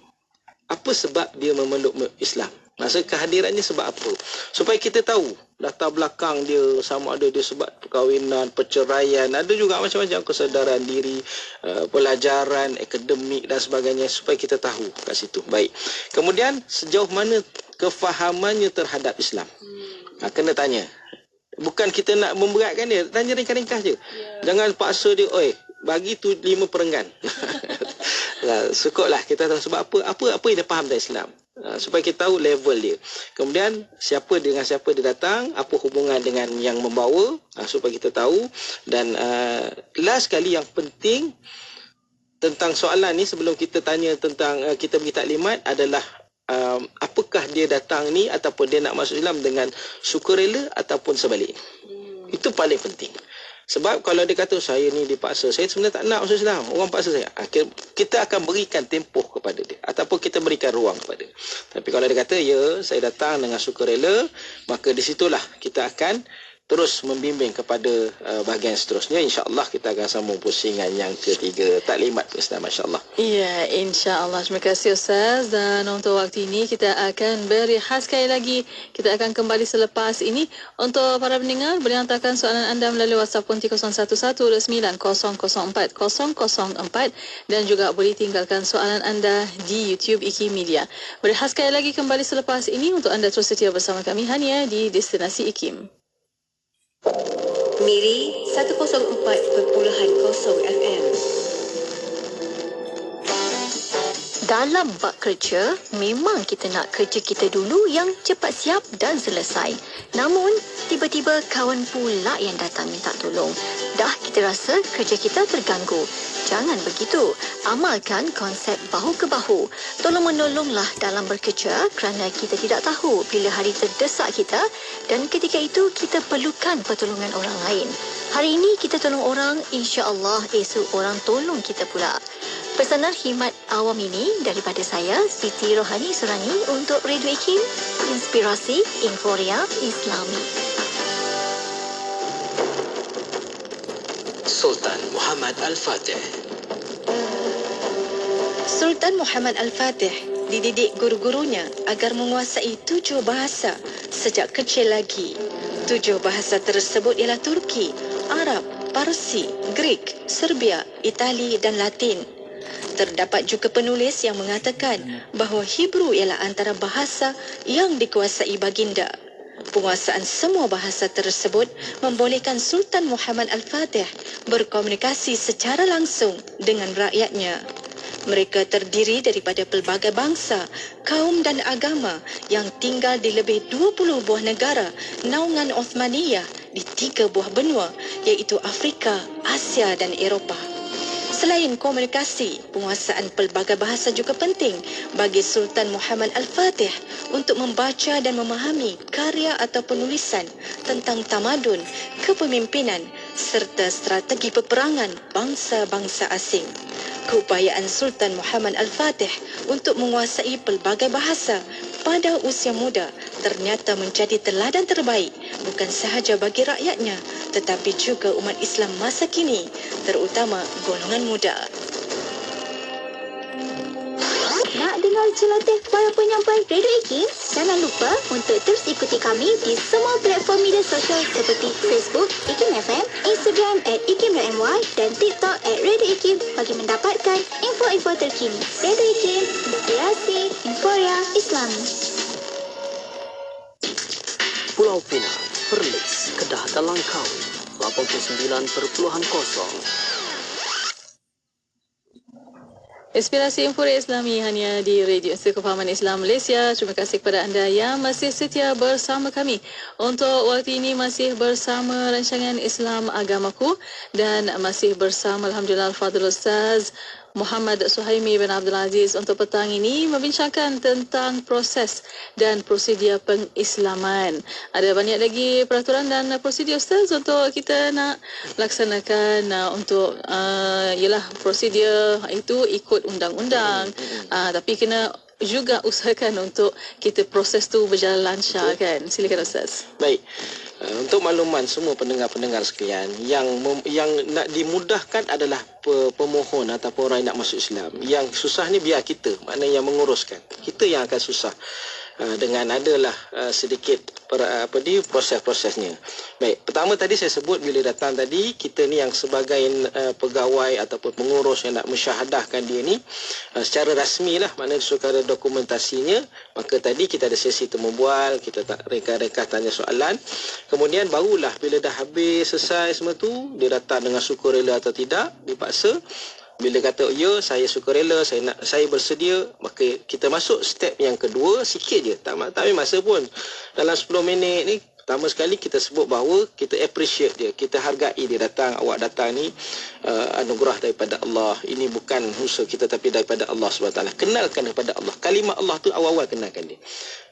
apa sebab dia memeluk Islam? Maksud kehadirannya sebab apa? Supaya kita tahu latar belakang dia, sama ada dia sebab perkahwinan, perceraian, ada juga macam-macam kesedaran diri, pelajaran, akademik dan sebagainya, supaya kita tahu kat situ. Baik, kemudian sejauh mana kefahamannya terhadap Islam? Kena tanya. Bukan kita nak memberatkan dia, tanya ringkas-ringkas je. Jangan paksa dia, oi, bagi tu 5 perenggan. Sukutlah kita tahu sebab apa yang dia faham dari Islam. Supaya kita tahu level dia. Kemudian siapa dia datang, apa hubungan dengan yang membawa, supaya kita tahu. Dan last sekali yang penting tentang soalan ni, sebelum kita tanya tentang kita bagi taklimat, adalah apakah dia datang ni ataupun dia nak masuk Islam dengan sukarela ataupun sebalik. Itu paling penting. Sebab kalau dia kata saya ni dipaksa, saya sebenarnya tak nak masuk Islam, orang paksa saya, kita akan berikan tempoh kepada dia ataupun kita berikan ruang kepada dia. Tapi kalau dia kata ya, saya datang dengan sukarela, maka di situlah kita akan terus membimbing kepada bahagian seterusnya. InsyaAllah kita akan sambung pusingan yang ketiga, taklimat Islam, insyaAllah. Ya, insyaAllah. Terima kasih Ustaz. Dan untuk waktu ini kita akan berehat sekali lagi. Kita akan kembali selepas ini. Untuk para pendengar, boleh hantarkan soalan anda melalui WhatsApp konti 0112900404 dan juga boleh tinggalkan soalan anda di YouTube IKIM Media. Berehat sekali lagi kembali selepas ini untuk anda terus setia bersama kami hanya di Destinasi IKIM. Miri 104.0 FM. Dalam bab kerja, memang kita nak kerja kita dulu yang cepat siap dan selesai. Namun, tiba-tiba kawan pula yang datang minta tolong. Dah kita rasa kerja kita terganggu. Jangan begitu. Amalkan konsep bahu ke bahu. Tolong-menolonglah dalam bekerja kerana kita tidak tahu bila hari terdesak kita dan ketika itu kita perlukan pertolongan orang lain. Hari ini kita tolong orang, insya-Allah esok orang tolong kita pula. Pesanan khidmat awam ini daripada saya, Siti Rohani Surani untuk Radio IKIM, Inspirasi Inforia Islami. Sultan Muhammad Al-Fatih. Sultan Muhammad Al-Fatih dididik guru-gurunya agar menguasai 7 bahasa sejak kecil lagi. 7 bahasa tersebut ialah Turki, Arab, Parsi, Greek, Serbia, Itali dan Latin. Terdapat juga penulis yang mengatakan bahawa Hebrew ialah antara bahasa yang dikuasai baginda. Penguasaan semua bahasa tersebut membolehkan Sultan Muhammad Al-Fatih berkomunikasi secara langsung dengan rakyatnya. Mereka terdiri daripada pelbagai bangsa, kaum dan agama yang tinggal di lebih 20 buah negara naungan Uthmaniyah di 3 buah benua iaitu Afrika, Asia dan Eropah. Selain komunikasi, penguasaan pelbagai bahasa juga penting bagi Sultan Muhammad Al-Fatih untuk membaca dan memahami karya atau penulisan tentang tamadun, kepemimpinan serta strategi peperangan bangsa-bangsa asing. Keupayaan Sultan Muhammad Al-Fatih untuk menguasai pelbagai bahasa pada usia muda ternyata menjadi teladan terbaik bukan sahaja bagi rakyatnya tetapi juga umat Islam masa kini, terutama golongan muda. Nak dengar celoteh para penyampai Radio IKIM? Jangan lupa untuk terus ikuti kami di semua platform media sosial seperti Facebook, IKIM FM, Instagram @IKIM.my dan TikTok @Radio IKIM bagi mendapatkan info-info terkini. Radio IKIM, inspirasi, inforia, Islami. Pulau Pinang, Perlis, Kedah dan Langkawi, 89.0. Inspirasi Inforia Islami hanya di Radio Institut Kefahaman Islam Malaysia. Terima kasih kepada anda yang masih setia bersama kami. Untuk waktu ini masih bersama rancangan Islam Agamaku dan masih bersama Alhamdulillah Al-Fadhil Ustaz Muhammad Suhaimi bin Abdul Aziz untuk petang ini membincangkan tentang proses dan prosedur pengislaman. Ada banyak lagi peraturan dan prosedur Ustaz untuk kita nak laksanakan untuk ialah prosedur itu ikut undang-undang. Tapi kena juga usahakan untuk kita proses tu berjalan lancar kan. Silakan Ustaz. Baik. Untuk makluman semua pendengar-pendengar sekalian, yang nak dimudahkan adalah pemohon ataupun orang yang nak masuk Islam. Yang susah ni biar kita, maknanya yang menguruskan. Kita yang akan susah dengan adalah sedikit proses-prosesnya. Baik, pertama tadi saya sebut bila datang tadi, kita ni yang sebagai pegawai ataupun pengurus yang nak mensyahadahkan dia ni secara rasmi lah, maknanya suka ada dokumentasinya, maka tadi kita ada sesi temu bual, kita tak reka-reka tanya soalan, kemudian barulah bila dah habis selesai semua tu, dia datang dengan sukarela atau tidak, dipaksa. Bila kata ya saya sukarela, saya bersedia, maka kita masuk step yang kedua, sikit je, tak ambil masa pun. Dalam 10 minit ni pertama sekali kita sebut bahawa kita appreciate dia, kita hargai dia datang, awak datang ni anugerah daripada Allah. Ini bukan usaha kita tapi daripada Allah SWT. Kenalkan daripada Allah. Kalimah Allah tu awal-awal kenalkan dia.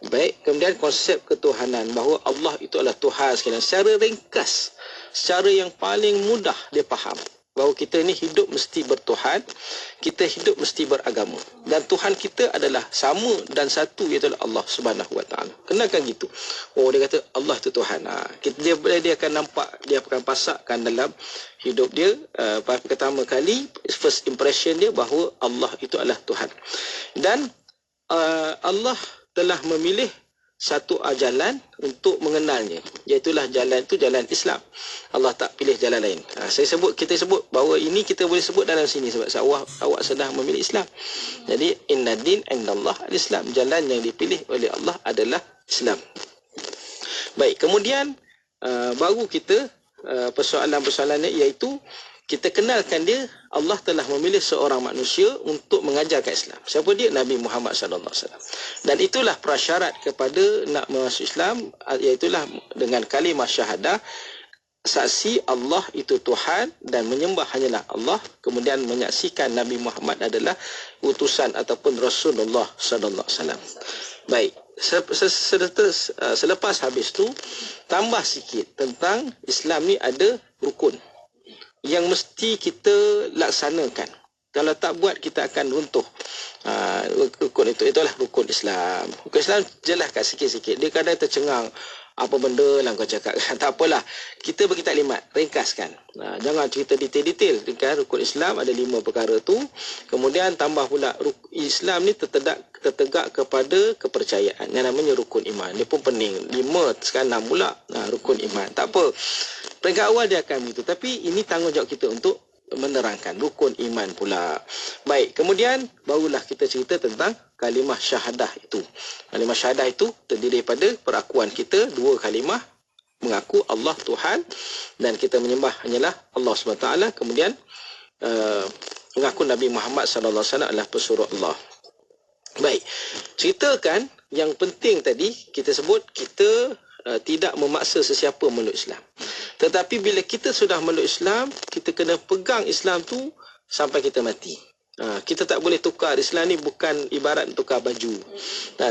Baik, kemudian konsep ketuhanan bahawa Allah itu adalah Tuhan sekalian. Secara ringkas, secara yang paling mudah dia faham bahawa kita ni hidup mesti bertuhan, kita hidup mesti beragama. Dan Tuhan kita adalah sama dan satu, iaitu Allah Subhanahu Wa Taala. Kenalkan gitu. Oh, dia kata Allah itu Tuhan. Dia akan nampak, dia akan pasakkan dalam hidup dia pertama kali, first impression dia bahawa Allah itu adalah Tuhan. Dan Allah telah memilih satu jalan untuk mengenalnya, iaitulah jalan itu jalan Islam. Allah tak pilih jalan lain. Kita sebut bahawa ini kita boleh sebut dalam sini sebab awak sedang memilih Islam. Jadi inna din indallah al-Islam, jalan yang dipilih oleh Allah adalah Islam. Baik, kemudian baru kita persoalan-persoalannya iaitu kita kenalkan dia, Allah telah memilih seorang manusia untuk mengajarkan Islam. Siapa dia? Nabi Muhammad SAW. Dan itulah prasyarat kepada nak masuk Islam, iaitulah dengan kalimah syahadah, saksi Allah itu Tuhan dan menyembah hanyalah Allah, kemudian menyaksikan Nabi Muhammad adalah utusan ataupun Rasulullah SAW. Baik, selepas habis tu, tambah sikit tentang Islam ni ada rukun yang mesti kita laksanakan. Kalau tak buat, kita akan runtuh. Rukun itulah rukun Islam. Rukun Islam jelaskan sikit-sikit. Dia kadang tercengang, apa benda lah kau cakap. Tak apalah, kita bagi taklimat, ringkaskan. Jangan cerita detail-detail. Rukun Islam ada 5 perkara tu. Kemudian tambah pula, Islam ni tertegak kepada kepercayaan yang namanya rukun iman. Dia pun pening. 5, sekarang 6 pula rukun iman. Tak apa, peringkat awal dia akan begitu. Tapi ini tanggungjawab kita untuk menerangkan rukun iman pula. Baik, kemudian barulah kita cerita tentang kalimah syahadah itu. Kalimah syahadah itu terdiri daripada perakuan kita 2 kalimah, mengaku Allah Tuhan dan kita menyembah hanyalah Allah SWT, kemudian mengaku Nabi Muhammad SAW adalah pesuruh Allah. Baik, ceritakan yang penting tadi kita sebut, kita tidak memaksa sesiapa meluk Islam. Tetapi bila kita sudah meluk Islam, kita kena pegang Islam tu sampai kita mati. Kita tak boleh tukar. Islam ni bukan ibarat tukar baju,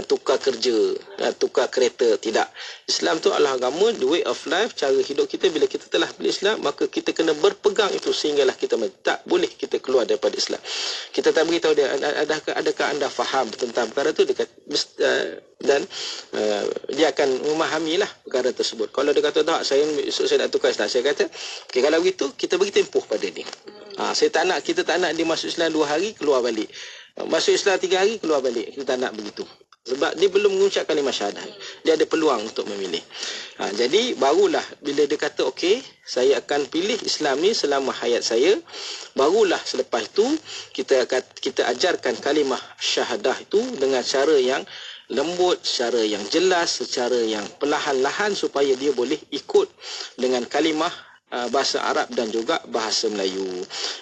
tukar kerja, tukar kereta. Tidak. Islam tu adalah agama, the way of life, cara hidup kita. Bila kita telah pilih Islam, maka kita kena berpegang itu sehinggalah kita mati. Tak boleh kita keluar daripada Islam. Kita tak beritahu dia, adakah anda faham tentang perkara tu? Dan dia akan memahamilah perkara tersebut. Kalau dia kata tak, saya nak tukar Islam, saya kata okay, kalau begitu kita beri tempoh pada dia. Kita tak nak dia masuk Islam 2 hari keluar balik, masuk Islam 3 hari keluar balik. Kita tak nak begitu. Sebab dia belum mengucap kalimah syahadah. Dia ada peluang untuk memilih. Jadi barulah bila dia kata okey, saya akan pilih Islam ni selama hayat saya, barulah selepas itu kita ajarkan kalimah syahadah itu dengan cara yang lembut, secara yang jelas, secara yang perlahan-lahan supaya dia boleh ikut dengan kalimah bahasa Arab dan juga bahasa Melayu.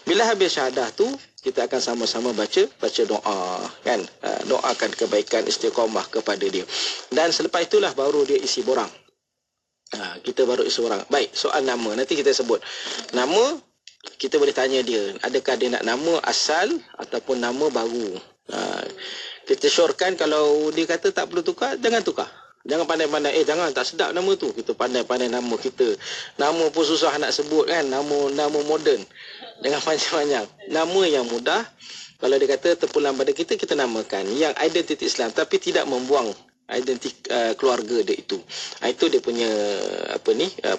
Bila habis syahadah tu, kita akan sama-sama baca doa, kan? Doakan kebaikan, istiqamah kepada dia. Dan selepas itulah baru dia isi borang. Kita baru isi borang. Baik, soal nama nanti kita sebut. Nama kita boleh tanya dia, adakah dia nak nama asal ataupun nama baru. Kita syorkan kalau dia kata tak perlu tukar, jangan tukar. Jangan pandai-pandai, jangan, tak sedap nama tu. Kita pandai-pandai nama kita. Nama pun susah nak sebut, kan? Nama moden. Jangan panjang-panjang. Nama yang mudah, kalau dia kata terpulang pada kita, kita namakan. Yang identiti Islam, tapi tidak membuang identiti keluarga dia itu. Itu dia punya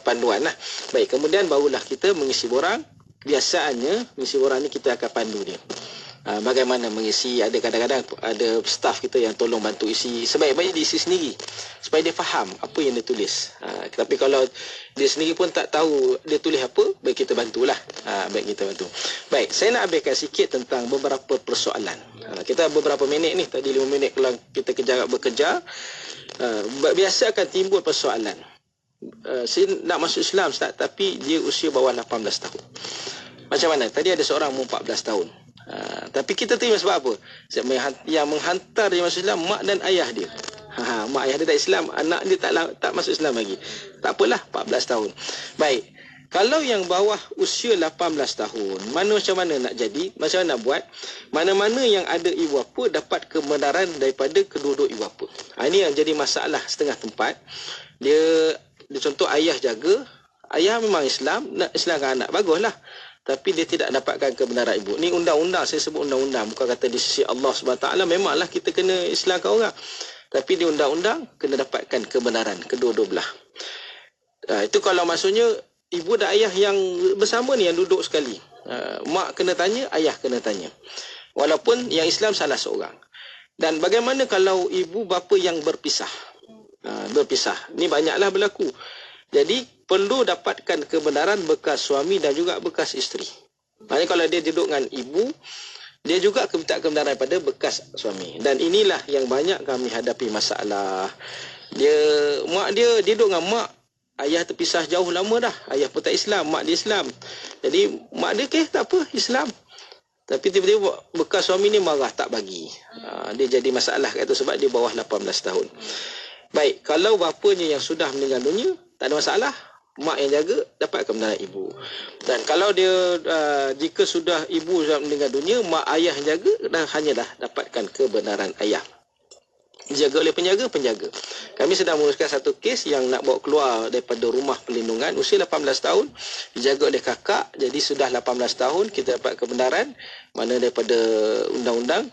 panduan lah. Baik, kemudian barulah kita mengisi borang. Biasaannya, mengisi borang ni kita akan pandu dia. Bagaimana mengisi, ada kadang-kadang ada staff kita yang tolong bantu isi, sebaik-baiknya diisi sendiri supaya dia faham apa yang dia tulis. Tapi kalau dia sendiri pun tak tahu dia tulis apa, baik kita bantulah. Baik kita bantu. Baik, saya nak ambilkan sikit tentang beberapa persoalan. Kita beberapa minit ni, tadi 5 minit kalau kita bekerja, biasa akan timbul persoalan. Saya nak masuk Islam, Ustaz, tapi dia usia bawah 18 tahun. Macam mana? Tadi ada seorang umur 14 tahun. Tapi kita terima sebab apa? Yang menghantar dia masuk Islam mak dan ayah dia. Mak ayah dia tak Islam, anak dia tak masuk Islam lagi. Tak apalah, 14 tahun. Baik, kalau yang bawah usia 18 tahun, macam mana nak jadi? Macam mana nak buat? Mana-mana yang ada ibu bapa dapat kebenaran daripada kedua-dua ibu bapa. Ini yang jadi masalah setengah tempat. Dia contoh ayah jaga, ayah memang Islam, nak Islamkan anak, baguslah. Tapi dia tidak dapatkan kebenaran ibu. Ni undang-undang, saya sebut undang-undang. Bukan kata di sisi Allah SWT, memanglah kita kena Islamkan orang. Tapi di undang-undang, kena dapatkan kebenaran kedua-dua belah. Itu kalau maksudnya, ibu dan ayah yang bersama ni, yang duduk sekali. Mak kena tanya, ayah kena tanya. Walaupun yang Islam salah seorang. Dan bagaimana kalau ibu bapa yang berpisah? Berpisah. Ni banyaklah berlaku. Jadi, perlu dapatkan kebenaran bekas suami dan juga bekas isteri. Maksudnya kalau dia duduk dengan ibu, dia juga minta kebenaran daripada bekas suami. Dan inilah yang banyak kami hadapi masalah. Mak dia duduk dengan mak, ayah terpisah jauh lama dah. Ayah pun tak Islam, mak dia Islam. Jadi, mak dia tak apa, Islam. Tapi tiba-tiba bekas suami ni marah, tak bagi. Dia jadi masalah kat tu sebab dia bawah 18 tahun. Baik, kalau bapanya yang sudah meninggal dunia, tak ada masalah. Mak yang jaga, dapat kebenaran ibu. Dan kalau dia, jika sudah ibu sudah meninggal dunia, mak ayah yang jaga, hanyalah dapatkan kebenaran ayah. Dijaga oleh penjaga. Kami sedang menguruskan satu kes yang nak bawa keluar daripada rumah perlindungan, usia 18 tahun, dijaga oleh kakak, jadi sudah 18 tahun, kita dapat kebenaran, mana daripada undang-undang,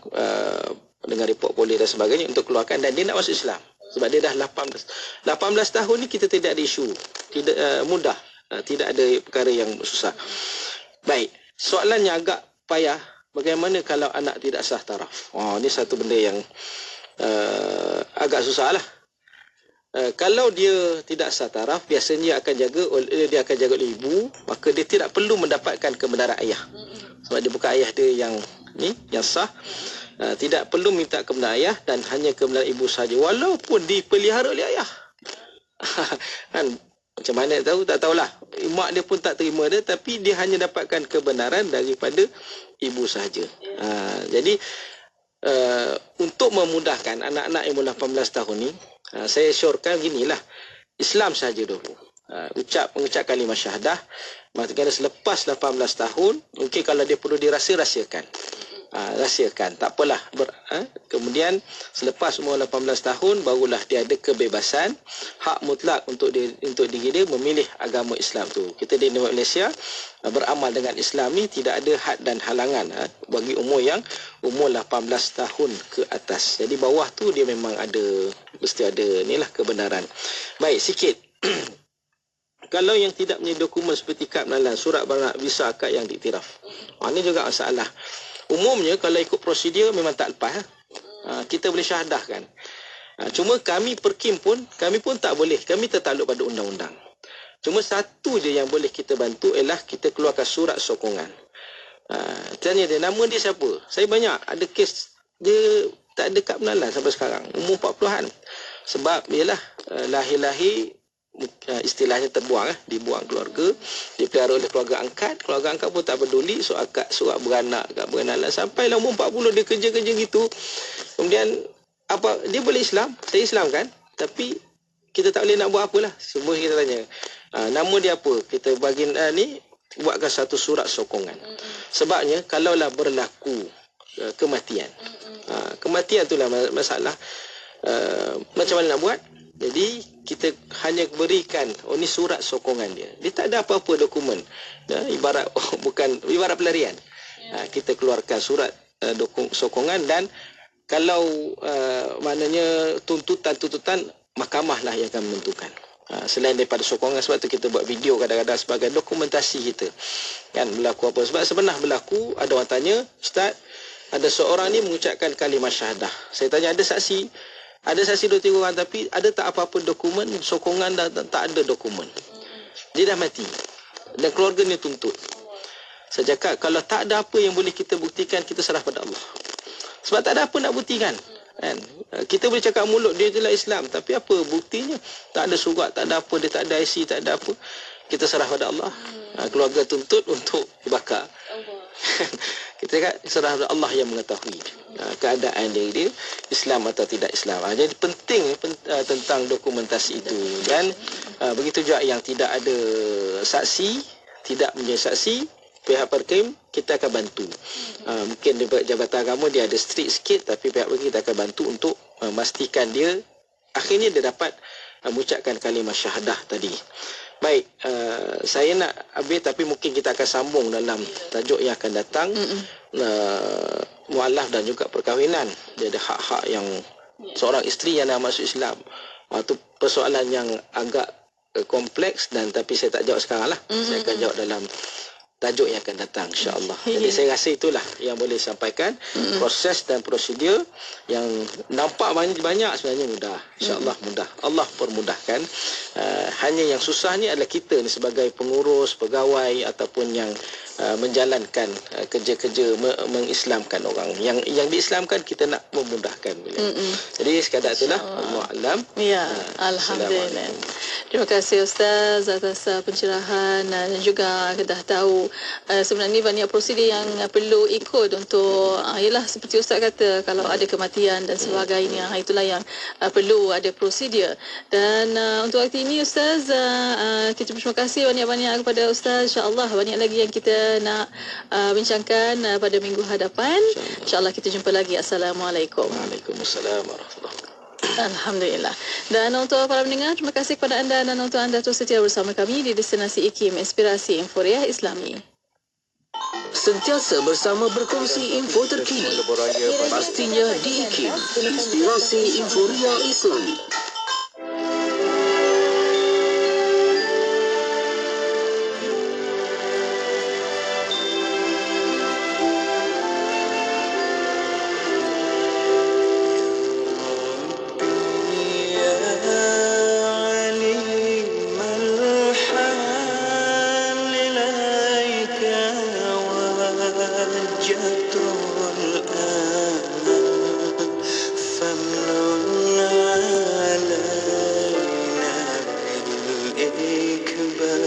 dengan report polis dan sebagainya, untuk keluarkan, dan dia nak masuk Islam. Sebab dia dah 18 tahun ni kita tidak ada isu. Tidak mudah. Tidak ada perkara yang susah. Baik. Soalannya agak payah. Bagaimana kalau anak tidak sah taraf? Ini satu benda yang agak susah lah. Kalau dia tidak sah taraf, biasanya dia akan jaga oleh ibu, maka dia tidak perlu mendapatkan kebenaran ayah. Sebab dia bukan ayah dia yang sah. Tidak perlu minta kebenaran ayah dan hanya kebenaran ibu saja, walaupun dipelihara oleh ayah. Kan macam mana tak tahulah. Mak dia pun tak terima dia, tapi dia hanya dapatkan kebenaran daripada ibu sahaja. Jadi untuk memudahkan anak-anak yang 18 tahun ni, saya syorkan ginilah, Islam saja dulu. Mengucap kalimah syahadah, maksudnya selepas 18 tahun, mungkin kalau dia perlu rahsiakan. Rahsiakan, tak apalah. Kemudian selepas umur 18 tahun barulah dia ada kebebasan, hak mutlak untuk diri dia memilih agama Islam tu. Kita di negara Malaysia beramal dengan Islam ni tidak ada had dan halangan bagi umur 18 tahun ke atas. Jadi bawah tu dia memang mesti ada inilah kebenaran. Baik, sikit. Kalau yang tidak punya dokumen seperti kad pengenalan, surat beranak, visa, akad yang diiktiraf. Ini juga masalah. Umumnya kalau ikut prosedur memang tak lepas. Kita boleh syahadahkan. Cuma kami Perkim pun, kami pun tak boleh. Kami tertakluk pada undang-undang. Cuma satu je yang boleh kita bantu ialah kita keluarkan surat sokongan. Tanya dia, nama dia siapa? Saya banyak ada kes dia tak ada kad pengenalan sampai sekarang, umur 40-an. Sebab ialah lahir-lahir istilahnya terbuang, dibuang keluarga, dipelihara oleh keluarga angkat pun tak peduli soal kad surat beranak, kad pengenalan, sampailah umur 40 dia kerja-kerja gitu. Kemudian apa dia boleh Islam, saya Islam kan, tapi kita tak boleh nak buat apalah. Semua kita tanya nama dia apa, kita bagi ni buatkan satu surat sokongan. Sebabnya kalaulah berlaku kematian, kematian itulah masalah. Macam mana nak buat? Jadi kita hanya berikan ni surat sokongan dia. Dia tak ada apa-apa dokumen. Ibarat ibarat pelarian. Kita keluarkan surat sokongan, dan kalau maknanya tuntutan mahkamah lah yang akan menentukan. Selain daripada sokongan, sebab tu kita buat video kadang-kadang sebagai dokumentasi kita. Kan berlaku apa? Sebab sebenarnya berlaku, ada orang tanya, Ustaz, ada seorang ni mengucapkan kalimah syahadah. Saya tanya, ada saksi 2-3 orang, tapi ada tak apa-apa dokumen sokongan, tak ada dokumen. Dia dah mati dan keluarga ni tuntut. Saya cakap, kalau tak ada apa yang boleh kita buktikan, kita serah pada Allah. Sebab tak ada apa nak buktikan. Kan? Kita boleh cakap mulut dia adalah Islam, tapi apa buktinya? Tak ada surat, tak ada apa, dia tak ada IC, tak ada apa. Kita serah pada Allah. Keluarga tuntut untuk dibakar. Kita cakap serah pada Allah yang mengetahui keadaan dia Islam atau tidak Islam. Jadi penting tentang dokumentasi itu. Dan begitu juga yang tidak ada saksi, tidak menjadi saksi, pihak Perkim kita akan bantu. Mungkin di Jabatan Agama dia ada strict sikit, tapi pihak Perkim kita akan bantu untuk memastikan dia akhirnya dia dapat mengucapkan kalimah syahadah tadi. Baik, saya nak habis, tapi mungkin kita akan sambung dalam tajuk yang akan datang. Mualaf dan juga perkahwinan. Dia ada hak-hak yang seorang isteri yang nak masuk Islam. Itu persoalan yang agak kompleks, dan tapi saya tak jawab sekarang lah. Saya akan jawab dalam tajuk yang akan datang, insya-Allah. Jadi saya rasa itulah yang boleh sampaikan. Proses dan prosedur yang nampak banyak sebenarnya mudah. Insya-Allah mudah. Allah permudahkan. Hanya yang susah ni adalah kita ni sebagai pengurus, pegawai ataupun yang menjalankan kerja-kerja mengislamkan orang. Yang diislamkan kita nak memudahkan. Jadi sekadar itulah. Allahu a'lam. Ya, alhamdulillah. Terima kasih Ustaz atas pencerahan, dan juga kita dah tahu sebenarnya banyak prosedur yang perlu ikut untuk ialah seperti Ustaz kata, kalau ada kematian dan sebagainya, itulah yang perlu ada prosedur. Dan untuk waktu ini Ustaz, kita berterima kasih banyak-banyak kepada Ustaz. InsyaAllah banyak lagi yang kita nak bincangkan pada minggu hadapan. InsyaAllah kita jumpa lagi. Assalamualaikum. Waalaikumsalam warahmatullahi wabarakatuh. Alhamdulillah. Dan untuk para pendengar, terima kasih kepada anda, dan untuk anda terus setia bersama kami di Destinasi IKIM, Inspirasi Inforia Islami. Sentiasa bersama berkongsi info terkini. Pastinya di IKIM, Inspirasi Inforia Islami. فمن علينا بالإكبار